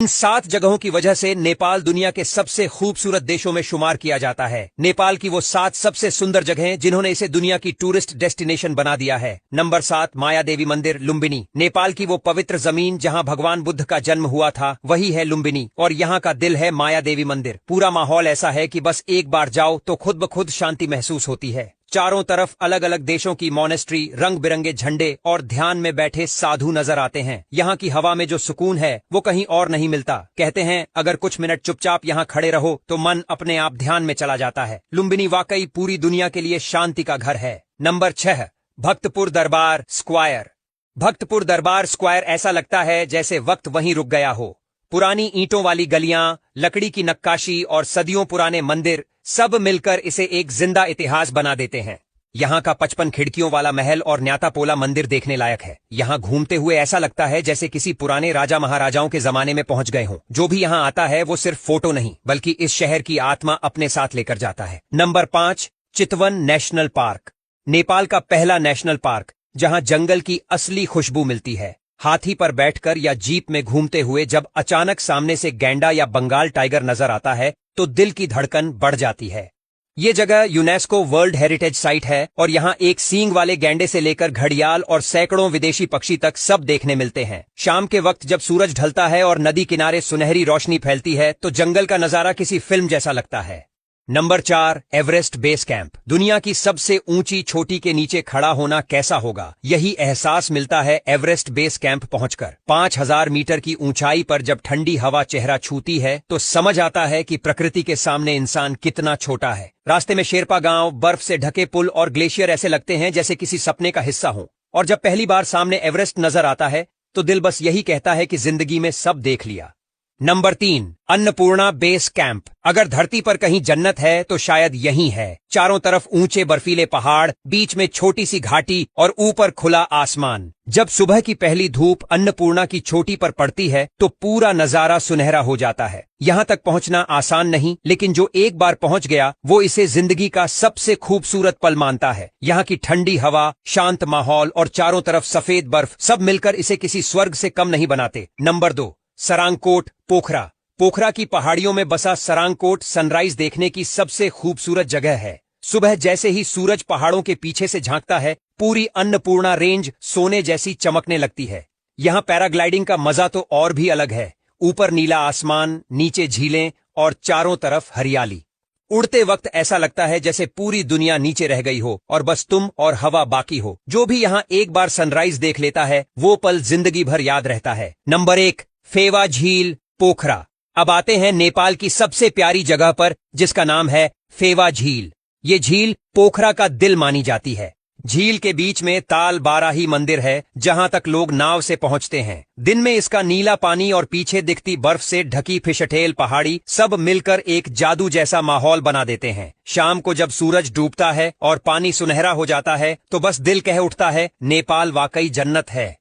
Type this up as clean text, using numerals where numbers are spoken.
इन 7 जगहों की वजह से नेपाल दुनिया के सबसे खूबसूरत देशों में शुमार किया जाता है। नेपाल की वो 7 सबसे सुंदर जगहें जिन्होंने इसे दुनिया की टूरिस्ट डेस्टिनेशन बना दिया है। नंबर 7, माया देवी मंदिर, लुम्बिनी। नेपाल की वो पवित्र जमीन जहां भगवान बुद्ध का जन्म हुआ था, वही है लुम्बिनी, और यहाँ का दिल है माया देवी मंदिर। पूरा माहौल ऐसा है कि बस एक बार जाओ तो खुद ब खुद शांति महसूस होती है। चारों तरफ अलग अलग देशों की मॉनेस्ट्री, रंग बिरंगे झंडे और ध्यान में बैठे साधु नजर आते हैं। यहाँ की हवा में जो सुकून है वो कहीं और नहीं मिलता। कहते हैं अगर कुछ मिनट चुपचाप यहाँ खड़े रहो तो मन अपने आप ध्यान में चला जाता है। लुम्बिनी वाकई पूरी दुनिया के लिए शांति का घर है। नंबर 6, भक्तपुर दरबार स्क्वायर। भक्तपुर दरबार स्क्वायर ऐसा लगता है जैसे वक्त वहीं रुक गया हो। पुरानी ईंटों वाली गलियां, लकड़ी की नक्काशी और सदियों पुराने मंदिर सब मिलकर इसे एक जिंदा इतिहास बना देते हैं। यहाँ का 55 खिड़कियों वाला महल और न्यातापोला मंदिर देखने लायक है। यहाँ घूमते हुए ऐसा लगता है जैसे किसी पुराने राजा महाराजाओं के जमाने में पहुंच गए हों। जो भी यहाँ आता है वो सिर्फ फोटो नहीं बल्कि इस शहर की आत्मा अपने साथ लेकर जाता है। नंबर 5, चितवन नेशनल पार्क। नेपाल का पहला नेशनल पार्क जहाँ जंगल की असली खुशबू मिलती है। हाथी पर बैठकर या जीप में घूमते हुए जब अचानक सामने से गैंडा या बंगाल टाइगर नजर आता है तो दिल की धड़कन बढ़ जाती है। ये जगह यूनेस्को वर्ल्ड हेरिटेज साइट है और यहाँ एक सींग वाले गैंडे से लेकर घड़ियाल और सैकड़ों विदेशी पक्षी तक सब देखने मिलते हैं। शाम के वक्त जब सूरज ढलता है और नदी किनारे सुनहरी रोशनी फैलती है तो जंगल का नजारा किसी फिल्म जैसा लगता है। Number 4, Everest base camp. दुनिया की सबसे ऊंची चोटी के नीचे खड़ा होना कैसा होगा, यही एहसास मिलता है एवरेस्ट बेस कैंप पहुंचकर। 5000 मीटर की ऊंचाई पर जब ठंडी हवा चेहरा छूती है तो समझ आता है कि प्रकृति के सामने इंसान कितना छोटा है। रास्ते में शेरपा गांव, बर्फ से ढके पुल और ग्लेशियर ऐसे लगते हैं जैसे किसी सपने का हिस्सा हो। और जब पहली बार सामने एवरेस्ट नजर आता है तो दिल बस यही कहता है कि जिंदगी में सब देख लिया। Number 3, Annapurna base camp. अगर धरती पर कहीं जन्नत है तो शायद यही है। चारों तरफ ऊंचे बर्फीले पहाड़, बीच में छोटी सी घाटी और ऊपर खुला आसमान। जब सुबह की पहली धूप अन्नपूर्णा की चोटी पर पड़ती है तो पूरा नजारा सुनहरा हो जाता है। यहाँ तक पहुँचना आसान नहीं, लेकिन जो एक बार पहुँच गया वो इसे जिंदगी का सबसे खूबसूरत पल मानता है। यहाँ की ठंडी हवा, शांत माहौल और चारों तरफ सफेद बर्फ सब मिलकर इसे किसी स्वर्ग से कम नहीं बनाते। नंबर 2, सरांगकोट पोखरा। पोखरा की पहाड़ियों में बसा सरांगकोट सनराइज देखने की सबसे खूबसूरत जगह है। सुबह जैसे ही सूरज पहाड़ों के पीछे से झांकता है, पूरी अन्नपूर्णा रेंज सोने जैसी चमकने लगती है। यहाँ पैराग्लाइडिंग का मजा तो और भी अलग है। ऊपर नीला आसमान, नीचे झीलें और चारों तरफ हरियाली। उड़ते वक्त ऐसा लगता है जैसे पूरी दुनिया नीचे रह गई हो और बस तुम और हवा बाकी हो। जो भी यहाँ एक बार सनराइज देख लेता है वो पल जिंदगी भर याद रहता है। नंबर 1, फेवा झील पोखरा। अब आते हैं नेपाल की सबसे प्यारी जगह पर जिसका नाम है फेवा झील। ये झील पोखरा का दिल मानी जाती है। झील के बीच में ताल बाराही मंदिर है जहां तक लोग नाव से पहुंचते हैं। दिन में इसका नीला पानी और पीछे दिखती बर्फ से ढकी फिशटेल पहाड़ी सब मिलकर एक जादू जैसा माहौल बना देते हैं। शाम को जब सूरज डूबता है और पानी सुनहरा हो जाता है तो बस दिल कह उठता है नेपाल वाकई जन्नत है।